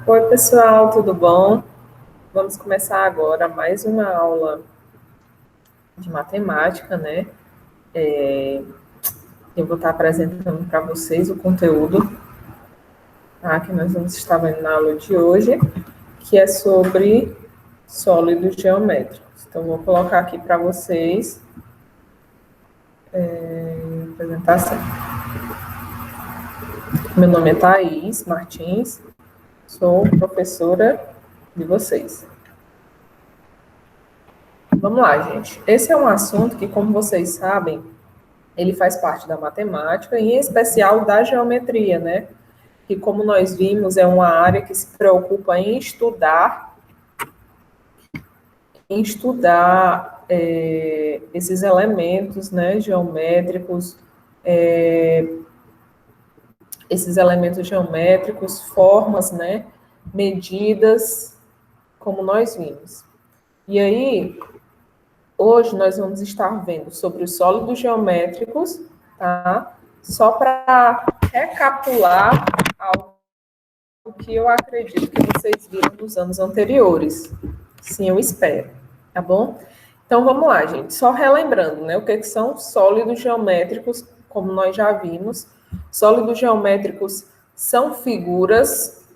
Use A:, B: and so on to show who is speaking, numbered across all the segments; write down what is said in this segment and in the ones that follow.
A: Oi, pessoal, tudo bom? Vamos começar agora mais uma aula de matemática, né? Eu vou estar apresentando para vocês o conteúdo, tá? Que nós vamos estar vendo na aula de hoje, que é sobre sólidos geométricos. Então, vou colocar aqui para vocês a apresentação. Meu nome é Thaís Martins, sou professora de vocês. Vamos lá, gente. Esse é um assunto que, como vocês sabem, ele faz parte da matemática e, em especial, da geometria, né? Que, como nós vimos, é uma área que se preocupa em estudar esses elementos, né, geométricos, formas, né, medidas, como nós vimos. E aí, hoje nós vamos estar vendo sobre os sólidos geométricos, tá? Só para recapitular algo que eu acredito que vocês viram nos anos anteriores. Sim, eu espero, tá bom? Então vamos lá, gente. Só relembrando, né? O que são sólidos geométricos, como nós já vimos. Sólidos geométricos são figuras,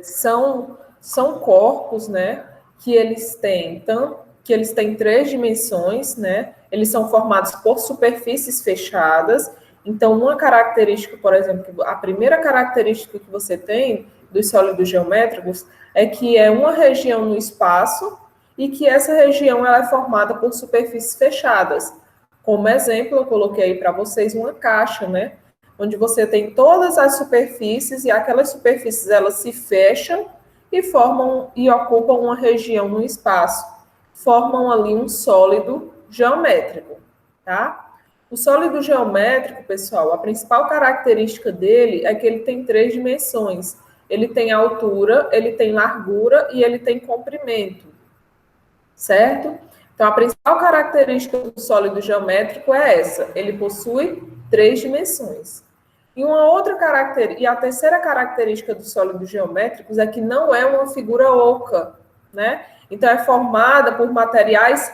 A: são corpos, né? Que eles têm três dimensões, né? Eles são formados por superfícies fechadas. Então, uma característica, por exemplo, a primeira característica que você tem dos sólidos geométricos é que é uma região no espaço e que essa região ela é formada por superfícies fechadas. Como exemplo, eu coloquei aí para vocês uma caixa, né? Onde você tem todas as superfícies e aquelas superfícies elas se fecham e formam e ocupam uma região no espaço. Formam ali um sólido geométrico, tá? O sólido geométrico, pessoal, a principal característica dele é que ele tem três dimensões. Ele tem altura, ele tem largura e ele tem comprimento, certo? Então, a principal característica do sólido geométrico é essa. Ele possui três dimensões. E a terceira característica dos sólidos geométricos é que não é uma figura oca, né? Então, é formada por materiais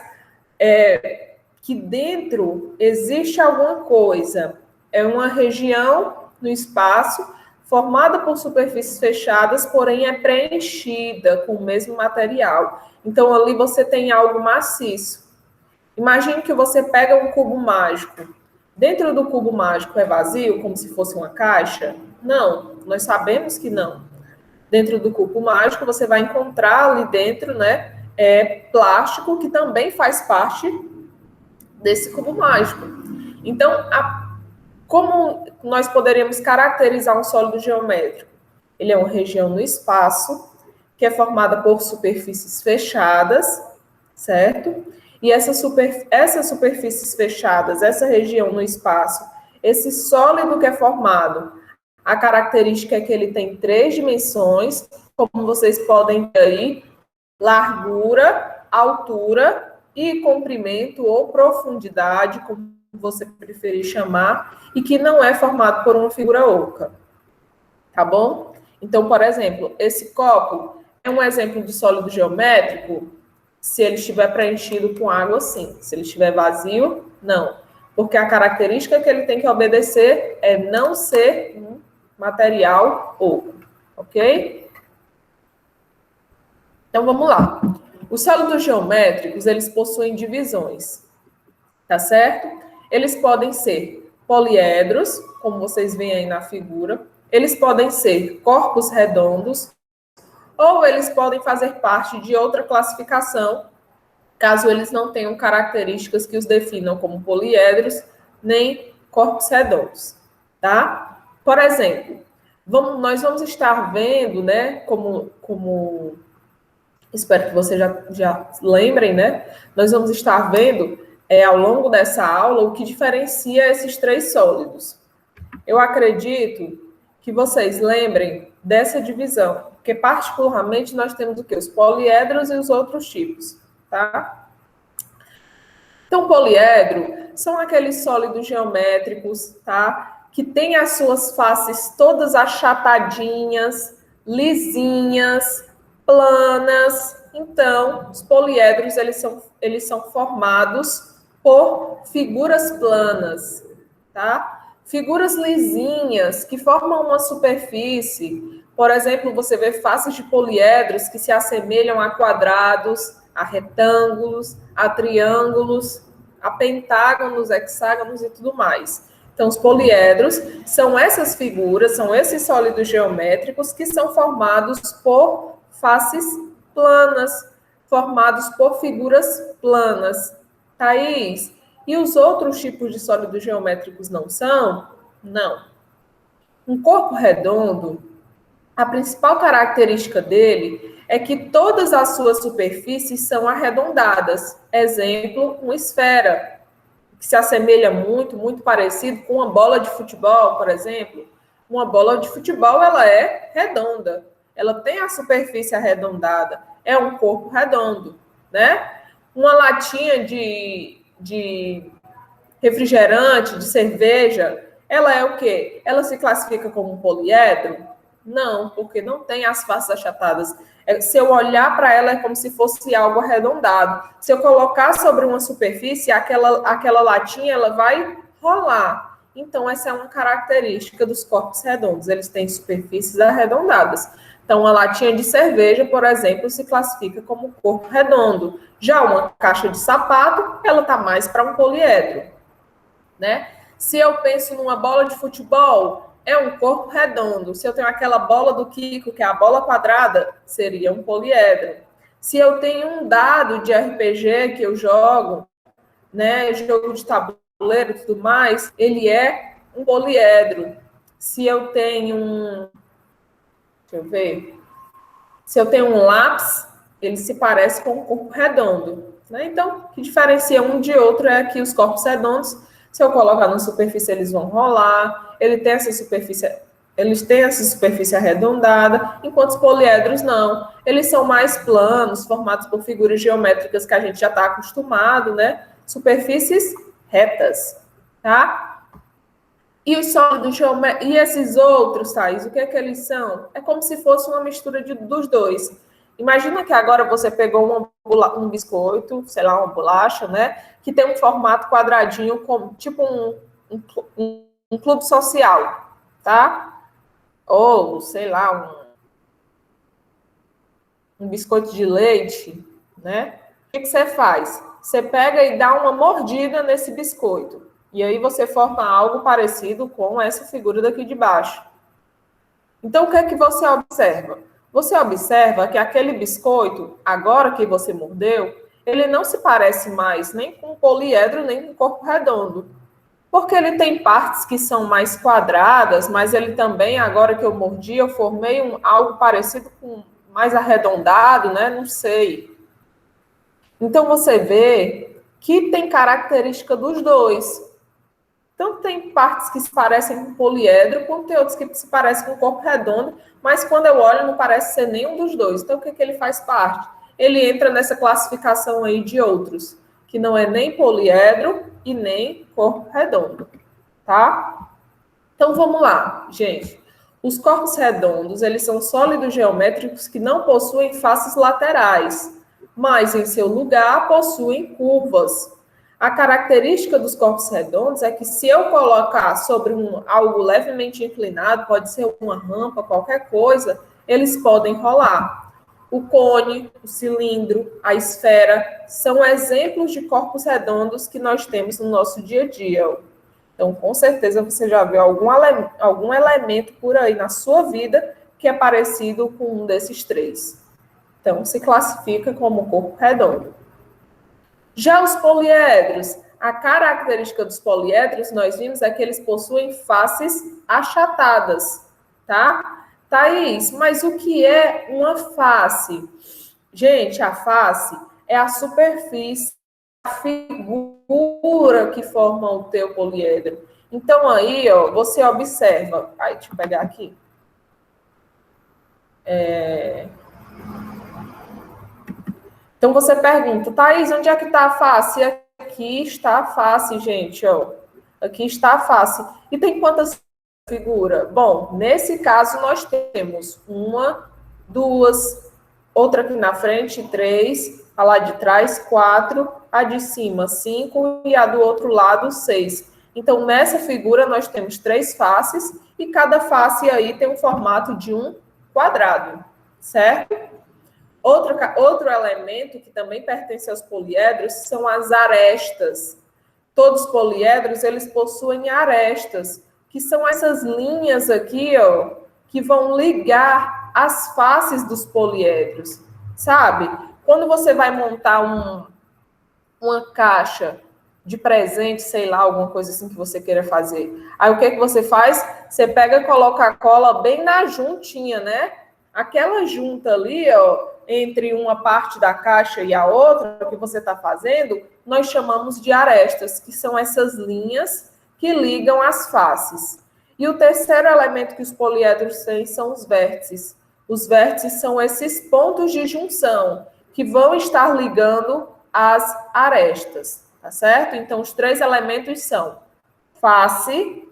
A: que dentro existe alguma coisa. É uma região no espaço formada por superfícies fechadas, porém é preenchida com o mesmo material. Então, ali você tem algo maciço. Imagine que você pega um cubo mágico. Dentro do cubo mágico é vazio, como se fosse uma caixa? Não, nós sabemos que não. Dentro do cubo mágico, você vai encontrar ali dentro, né, plástico que também faz parte desse cubo mágico. Então, como nós poderíamos caracterizar um sólido geométrico? Ele é uma região no espaço que é formada por superfícies fechadas, certo? E essas superfícies fechadas, essa região no espaço, esse sólido que é formado, a característica é que ele tem três dimensões, como vocês podem ver aí, largura, altura e comprimento ou profundidade, como você preferir chamar, e que não é formado por uma figura oca, tá bom? Então, por exemplo, esse copo é um exemplo de sólido geométrico se ele estiver preenchido com água, sim. Se ele estiver vazio, não. Porque a característica que ele tem que obedecer é não ser um material oco, ok? Então, vamos lá. Os sólidos geométricos, eles possuem divisões, tá certo? Eles podem ser poliedros, como vocês veem aí na figura. Eles podem ser corpos redondos, ou eles podem fazer parte de outra classificação, caso eles não tenham características que os definam como poliedros, nem corpos redondos, tá? Por exemplo, nós vamos estar vendo, né, como espero que vocês já lembrem, né? Nós vamos estar vendo ao longo dessa aula o que diferencia esses três sólidos. Eu acredito que vocês lembrem dessa divisão, porque particularmente nós temos o quê? Os poliedros e os outros tipos, tá? Então, poliedro são aqueles sólidos geométricos, tá? que tem as suas faces todas achatadinhas, lisinhas, planas. Então, os poliedros, eles são formados por figuras planas, tá? Figuras lisinhas que formam uma superfície. Por exemplo, você vê faces de poliedros que se assemelham a quadrados, a retângulos, a triângulos, a pentágonos, hexágonos e tudo mais. Então, os poliedros são essas figuras, são esses sólidos geométricos que são formados por faces planas, formados por figuras planas. Thaís, e os outros tipos de sólidos geométricos não são? Não. Um corpo redondo, a principal característica dele é que todas as suas superfícies são arredondadas. Exemplo, uma esfera, que se assemelha muito, muito parecido com uma bola de futebol, por exemplo. Uma bola de futebol, ela é redonda. Ela tem a superfície arredondada. É um corpo redondo, né? Uma latinha de refrigerante, de cerveja, ela é o quê? Ela se classifica como um poliedro? Não, porque não tem as faces achatadas. Se eu olhar para ela, é como se fosse algo arredondado. Se eu colocar sobre uma superfície, aquela latinha, ela vai rolar. Então, essa é uma característica dos corpos redondos. Eles têm superfícies arredondadas. Então, uma latinha de cerveja, por exemplo, se classifica como um corpo redondo. Já uma caixa de sapato, ela está mais para um poliedro, né? Se eu penso numa bola de futebol, é um corpo redondo. Se eu tenho aquela bola do Kiko, que é a bola quadrada, seria um poliedro. Se eu tenho um dado de RPG que eu jogo, né, jogo de tabuleiro e tudo mais, ele é um poliedro. Se eu tenho deixa eu ver. Se eu tenho um lápis, ele se parece com um corpo redondo, né? Então, o que diferencia um de outro é que os corpos redondos, se eu colocar na superfície, eles vão rolar, eles têm essa superfície arredondada, enquanto os poliedros não. Eles são mais planos, formados por figuras geométricas que a gente já está acostumado, né? Superfícies retas, tá? E os sólidos geométricos, e esses outros, Thaís, o que é que eles são? É como se fosse uma mistura dos dois. Imagina que agora você pegou um biscoito, sei lá, uma bolacha, né? Que tem um formato quadradinho, como, tipo um clube social, tá? Ou, sei lá, um biscoito de leite, né? O que você faz? Você pega e dá uma mordida nesse biscoito. E aí você forma algo parecido com essa figura daqui de baixo. Então, o que é que você observa? Você observa que aquele biscoito, agora que você mordeu, ele não se parece mais nem com um poliedro, nem com um corpo redondo. Porque ele tem partes que são mais quadradas, mas ele também, agora que eu mordi, eu formei algo parecido com mais arredondado, né? Não sei. Então, você vê que tem característica dos dois. Então, tem partes que se parecem com poliedro, quanto tem outros que se parecem com corpo redondo, mas quando eu olho, não parece ser nenhum dos dois. Então, o que ele faz parte? Ele entra nessa classificação aí de outros, que não é nem poliedro e nem corpo redondo, tá? Então, vamos lá, gente. Os corpos redondos, eles são sólidos geométricos que não possuem faces laterais, mas, em seu lugar, possuem curvas. A característica dos corpos redondos é que se eu colocar sobre algo levemente inclinado, pode ser uma rampa, qualquer coisa, eles podem rolar. O cone, o cilindro, a esfera, são exemplos de corpos redondos que nós temos no nosso dia a dia. Então, com certeza, você já viu algum elemento por aí na sua vida que é parecido com um desses três. Então, se classifica como corpo redondo. Já os poliedros, a característica dos poliedros, nós vimos, é que eles possuem faces achatadas, tá? Thaís, mas o que é uma face? Gente, a face é a superfície, a figura que forma o teu poliedro. Então, aí, ó, você observa. Aí, deixa eu pegar aqui. Então, você pergunta, Thaís, onde é que está a face? Aqui está a face, gente, ó. Aqui está a face. E tem quantas figura? Bom, nesse caso nós temos uma, duas, outra aqui na frente, 3, a lá de trás, 4, a de cima, 5 e a do outro lado, 6. Então, nessa figura nós temos 3 faces e cada face aí tem um formato de um quadrado, certo? Outro elemento que também pertence aos poliedros são as arestas. Todos os poliedros, eles possuem arestas, que são essas linhas aqui, ó, que vão ligar as faces dos poliedros, sabe? Quando você vai montar uma caixa de presente, sei lá, alguma coisa assim que você queira fazer, aí o que que você faz? Você pega e coloca a cola bem na juntinha, né? Aquela junta ali, ó, entre uma parte da caixa e a outra, que você está fazendo, nós chamamos de arestas, que são essas linhas que ligam as faces. E o terceiro elemento que os poliedros têm são os vértices. Os vértices são esses pontos de junção que vão estar ligando as arestas, tá certo? Então, os 3 elementos são face,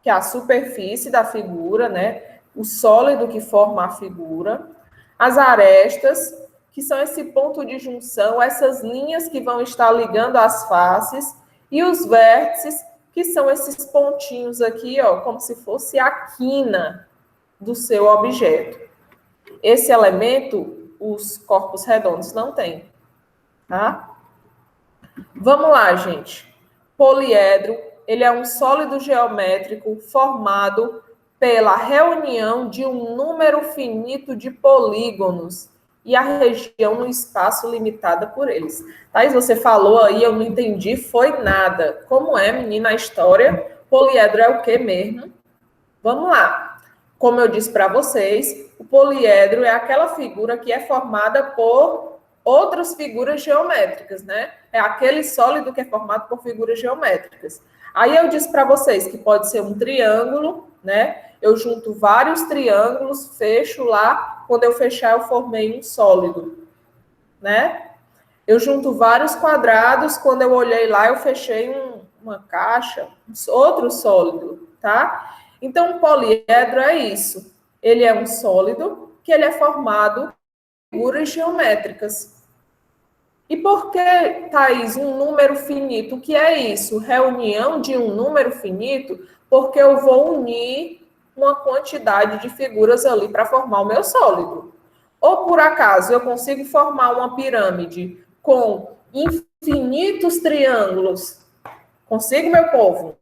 A: que é a superfície da figura, né? O sólido que forma a figura, as arestas, que são esse ponto de junção, essas linhas que vão estar ligando as faces, e os vértices, que são esses pontinhos aqui, ó, como se fosse a quina do seu objeto. Esse elemento, os corpos redondos não têm, tá? Vamos lá, gente. Poliedro, ele é um sólido geométrico formado pela reunião de um número finito de polígonos e a região no espaço limitada por eles. Thaís, você falou aí, eu não entendi, foi nada. Como é, menina, a história? Poliedro é o quê mesmo? Vamos lá. Como eu disse para vocês, o poliedro é aquela figura que é formada por outras figuras geométricas, né? É aquele sólido que é formado por figuras geométricas. Aí eu disse para vocês que pode ser um triângulo, né? Eu junto vários triângulos, fecho lá, quando eu fechar eu formei um sólido, né? Eu junto vários quadrados, quando eu olhei lá eu fechei uma caixa, outro sólido, tá? Então o poliedro é isso. Ele é um sólido que ele é formado por figuras geométricas. E por que, Thaís, um número finito? O que é isso? Reunião de um número finito? Porque eu vou unir uma quantidade de figuras ali para formar o meu sólido. Ou, por acaso, eu consigo formar uma pirâmide com infinitos triângulos? Consigo, meu povo?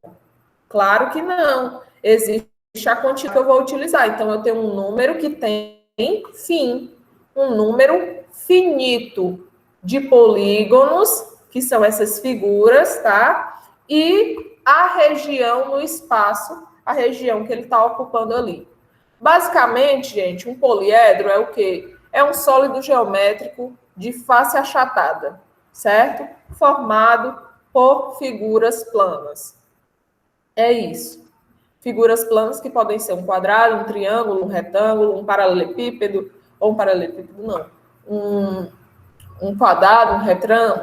A: Claro que não. Existe a quantidade que eu vou utilizar. Então, eu tenho um número que tem fim. Um número finito de polígonos, que são essas figuras, tá? E a região no espaço, a região que ele está ocupando ali. Basicamente, gente, um poliedro é o quê? É um sólido geométrico de face achatada, certo? Formado por figuras planas. É isso. Figuras planas que podem ser um quadrado, um triângulo, um retângulo, um paralelepípedo, ou um paralelepípedo não, um quadrado,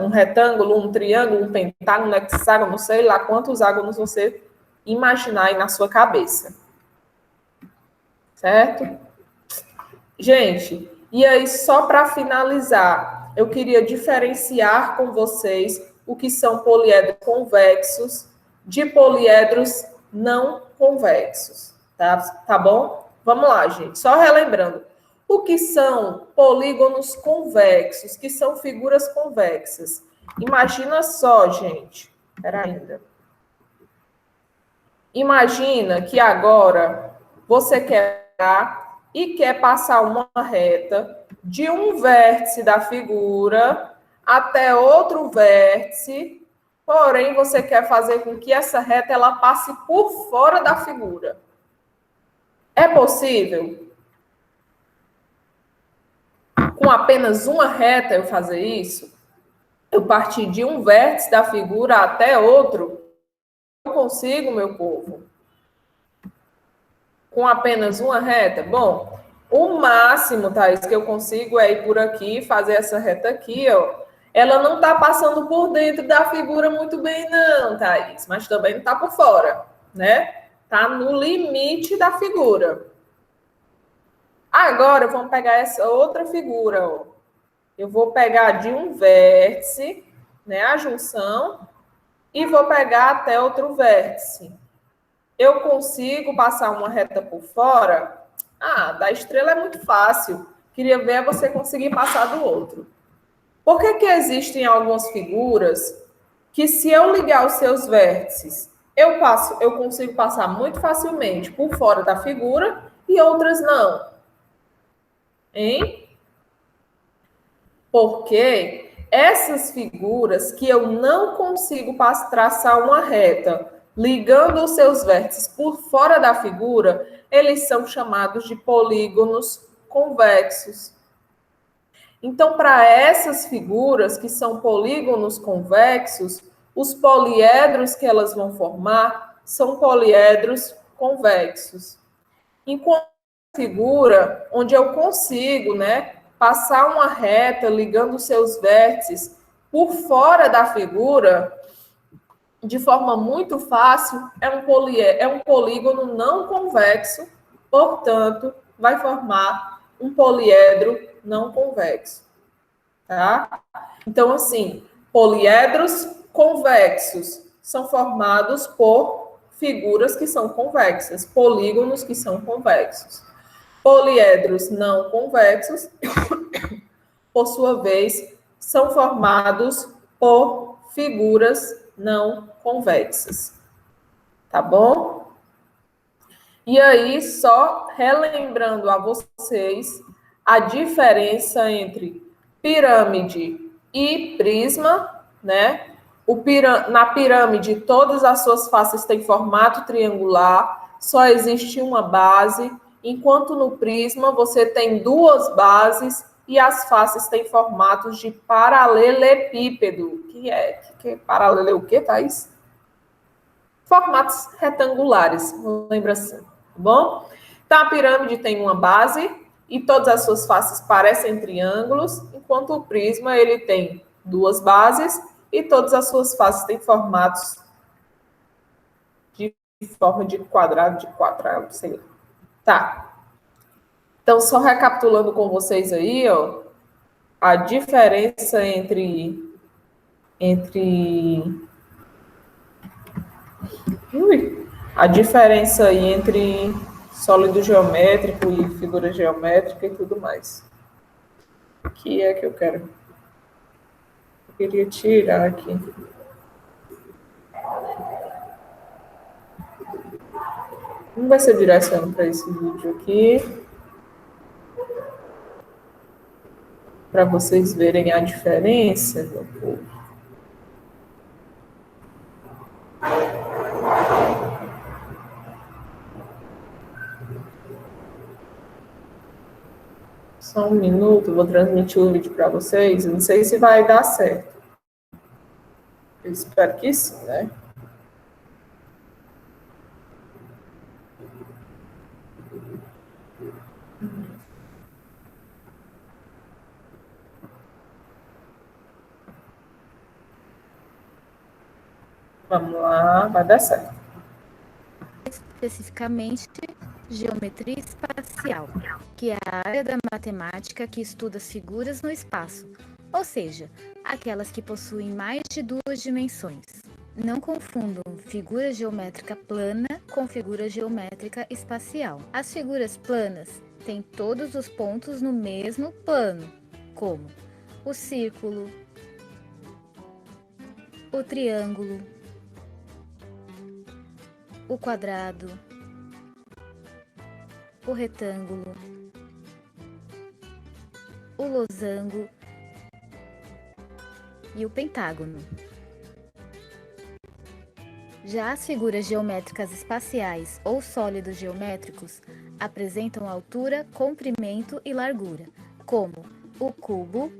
A: um retângulo, um triângulo, um pentágono, um hexágono, sei lá quantos ágonos você imaginar aí na sua cabeça. Certo? Gente, e aí só para finalizar, eu queria diferenciar com vocês o que são poliedros convexos de poliedros não convexos, tá bom? Vamos lá, gente. Só relembrando. O que são polígonos convexos, que são figuras convexas? Imagina só, gente. Espera ainda. Imagina que agora você quer e quer passar uma reta de um vértice da figura até outro vértice, porém você quer fazer com que essa reta ela passe por fora da figura. É possível? Com apenas uma reta eu fazer isso? Eu partir de um vértice da figura até outro? Eu consigo, meu povo? Com apenas uma reta? Bom, o máximo, Thaís, que eu consigo é ir por aqui, fazer essa reta aqui, ó. Ela não está passando por dentro da figura muito bem, não, Thaís, mas também não está por fora, né? Está no limite da figura. Agora, vamos pegar essa outra figura. Ó. Eu vou pegar de um vértice, né, a junção, e vou pegar até outro vértice. Eu consigo passar uma reta por fora? Ah, da estrela é muito fácil. Queria ver você conseguir passar do outro. Por que que existem algumas figuras que, se eu ligar os seus vértices, eu consigo passar muito facilmente por fora da figura e outras não? Hein? Porque essas figuras que eu não consigo traçar uma reta ligando os seus vértices por fora da figura, eles são chamados de polígonos convexos. Então, para essas figuras que são polígonos convexos, os poliedros que elas vão formar são poliedros convexos. Enquanto a figura onde eu consigo, né, passar uma reta ligando os seus vértices por fora da figura, de forma muito fácil, é um polígono não convexo, portanto, vai formar um poliedro não convexo. Tá? Então, assim, poliedros convexos são formados por figuras que são convexas, polígonos que são convexos. Poliedros não convexos, por sua vez, são formados por figuras não convexas. Tá bom? E aí, só relembrando a vocês a diferença entre pirâmide e prisma, né? Na pirâmide, todas as suas faces têm formato triangular, só existe uma base, enquanto no prisma você tem duas bases e as faces têm formatos de paralelepípedo. Que é paralelo o quê, Thaís? Formatos retangulares, lembra assim, tá bom? Então, a pirâmide tem uma base e todas as suas faces parecem triângulos, enquanto o prisma ele tem duas bases e todas as suas faces têm formatos de forma de quadrado, sei lá. Tá. Então, só recapitulando com vocês aí, ó, a diferença entre a diferença aí entre sólido geométrico e figura geométrica e tudo mais. O que é que eu quero? Eu queria tirar aqui. Não vai ser direcionado para esse vídeo aqui. Para vocês verem a diferença, meu povo. Só um minuto, vou transmitir o vídeo para vocês. Não sei se vai dar certo. Eu espero que sim, né? Vamos lá, vai dar certo.
B: Especificamente, geometria espacial, que é a área da matemática que estuda as figuras no espaço, ou seja, aquelas que possuem mais de duas dimensões. Não confundam figura geométrica plana com figura geométrica espacial. As figuras planas têm todos os pontos no mesmo plano, como o círculo, o triângulo, o quadrado, o retângulo, o losango e o pentágono. Já as figuras geométricas espaciais ou sólidos geométricos apresentam altura, comprimento e largura, como o cubo,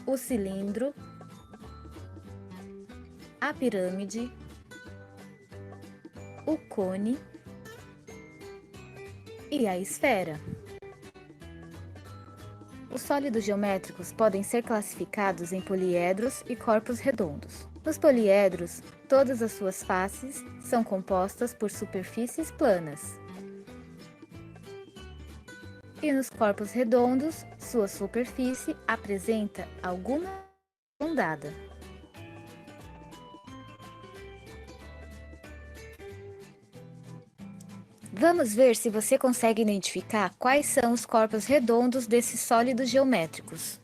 B: o cilindro, a pirâmide, o cone e a esfera. Os sólidos geométricos podem ser classificados em poliedros e corpos redondos. Nos poliedros, todas as suas faces são compostas por superfícies planas. E nos corpos redondos, sua superfície apresenta alguma arredondada. Vamos ver se você consegue identificar quais são os corpos redondos desses sólidos geométricos.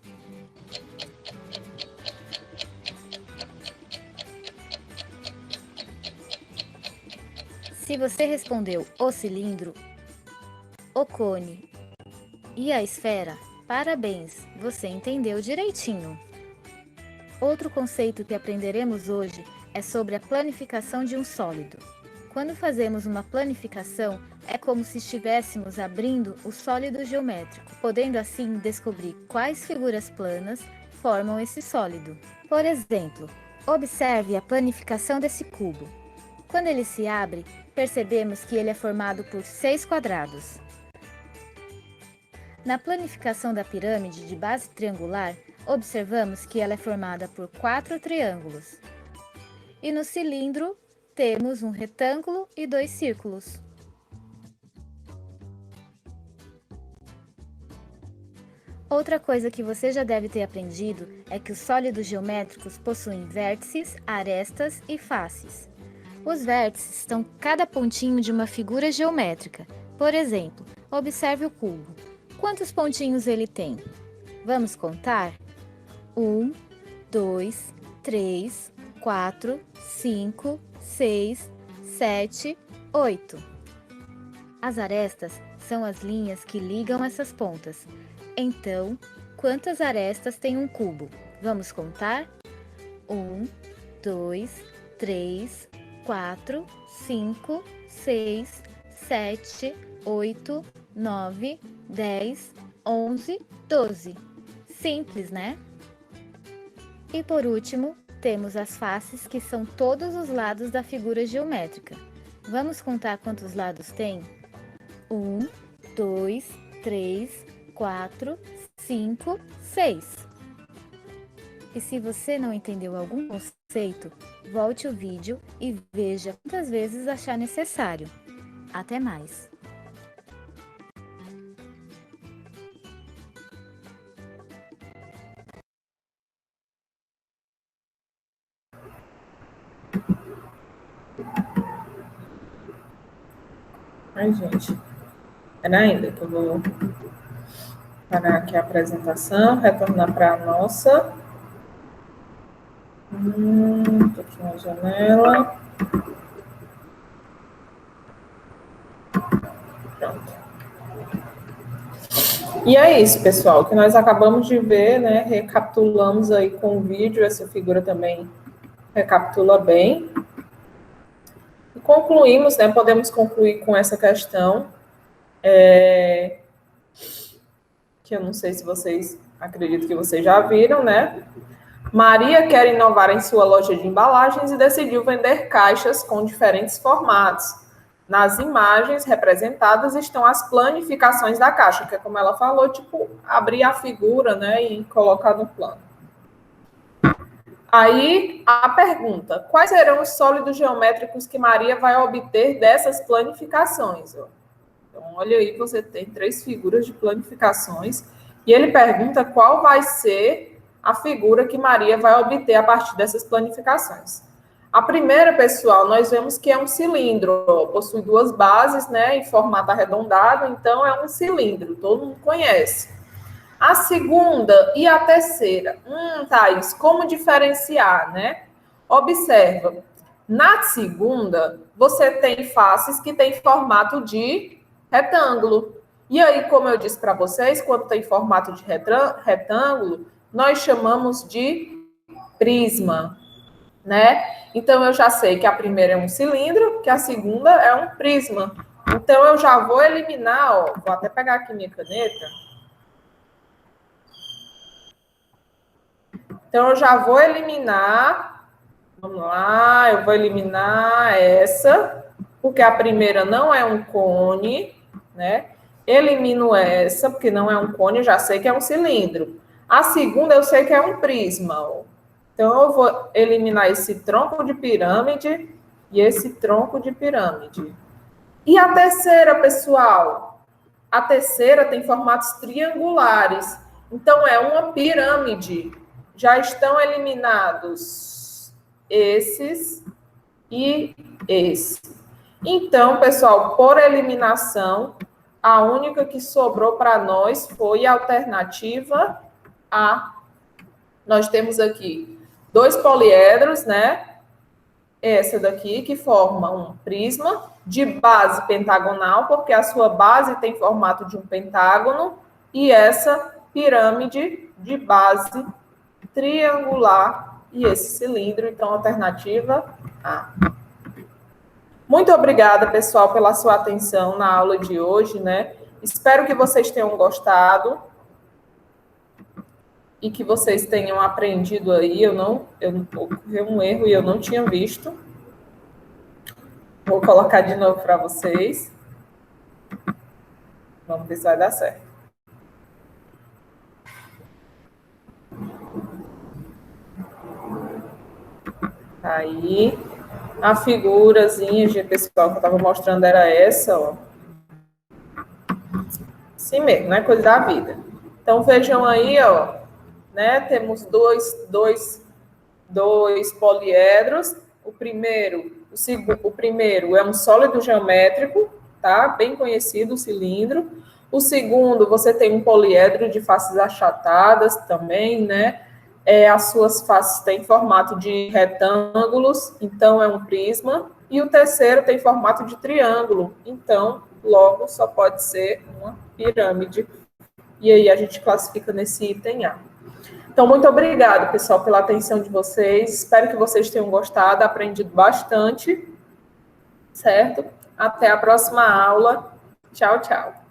B: Se você respondeu o cilindro, o cone e a esfera, parabéns, você entendeu direitinho. Outro conceito que aprenderemos hoje é sobre a planificação de um sólido. Quando fazemos uma planificação, é como se estivéssemos abrindo o sólido geométrico, podendo assim descobrir quais figuras planas formam esse sólido. Por exemplo, observe a planificação desse cubo. Quando ele se abre, percebemos que ele é formado por 6 quadrados. Na planificação da pirâmide de base triangular, observamos que ela é formada por 4 triângulos. E no cilindro, temos um retângulo e 2 círculos. Outra coisa que você já deve ter aprendido é que os sólidos geométricos possuem vértices, arestas e faces. Os vértices são cada pontinho de uma figura geométrica. Por exemplo, observe o cubo. Quantos pontinhos ele tem? Vamos contar? 1, 2, 3, 4, 5, 6, 7, 8. As arestas são as linhas que ligam essas pontas. Então, quantas arestas tem um cubo? Vamos contar? 1, 2, 3, 4, 5, 6, 7, 8, 9, 10, 11, 12. Simples, né? E por último, temos as faces, que são todos os lados da figura geométrica. Vamos contar quantos lados tem? 1, 2, 3, 4, 5, 6. E se você não entendeu algum conceito, volte o vídeo e veja quantas vezes achar necessário. Até mais!
A: Ai, gente. Era ainda que eu vou parar aqui a apresentação, retornar para a nossa. Aqui na janela. Pronto. E é isso, pessoal, que nós acabamos de ver, né? Recapitulamos aí com o vídeo, essa figura também recapitula bem. E concluímos, né? Podemos concluir com essa questão, que eu não sei se vocês, acredito que vocês já viram, né? Maria quer inovar em sua loja de embalagens e decidiu vender caixas com diferentes formatos. Nas imagens representadas estão as planificações da caixa, que é como ela falou, tipo, abrir a figura, né, e colocar no plano. Aí, a pergunta, quais serão os sólidos geométricos que Maria vai obter dessas planificações? Então, olha aí, você tem 3 figuras de planificações, e ele pergunta qual vai ser a figura que Maria vai obter a partir dessas planificações. A primeira, pessoal, nós vemos que é um cilindro, possui 2 bases, né, em formato arredondado, então é um cilindro, todo mundo conhece. A segunda e a terceira, Thaís, como diferenciar, né? Observa, na segunda, você tem faces que têm formato de retângulo. E aí, como eu disse para vocês, quando tem formato de retângulo, nós chamamos de prisma, né? Então, eu já sei que a primeira é um cilindro, que a segunda é um prisma. Então, eu já vou eliminar, ó, vou até pegar aqui minha caneta. Então, eu já vou eliminar, vamos lá, eu vou eliminar essa, porque a primeira não é um cone, né? Elimino essa, porque não é um cone, eu já sei que é um cilindro. A segunda, eu sei que é um prisma, ó. Então, eu vou eliminar esse tronco de pirâmide e esse tronco de pirâmide. E a terceira, pessoal? A terceira tem formatos triangulares. Então, é uma pirâmide. Já estão eliminados esses e esse. Então, pessoal, por eliminação, a única que sobrou para nós foi a alternativa A. Nós temos aqui 2 poliedros, né? Essa daqui, que forma um prisma de base pentagonal, porque a sua base tem formato de um pentágono, e essa pirâmide de base triangular e esse cilindro. Então, alternativa A. Muito obrigada, pessoal, pela sua atenção na aula de hoje, né? Espero que vocês tenham gostado e que vocês tenham aprendido aí. Ocorreu um erro e eu não tinha visto. Vou colocar de novo para vocês. Vamos ver se vai dar certo. Aí, a figurazinha, pessoal, que eu estava mostrando era essa, ó. Assim mesmo, né? Coisa da vida. Então, vejam aí, ó, né? Temos dois poliedros. O primeiro é um sólido geométrico, tá? Bem conhecido, o cilindro. O segundo, você tem um poliedro de faces achatadas também, né? As suas faces têm formato de retângulos, então é um prisma. E o terceiro tem formato de triângulo, então, logo, só pode ser uma pirâmide. E aí a gente classifica nesse item A. Então, muito obrigada, pessoal, pela atenção de vocês. Espero que vocês tenham gostado, aprendido bastante, certo? Até a próxima aula. Tchau, tchau.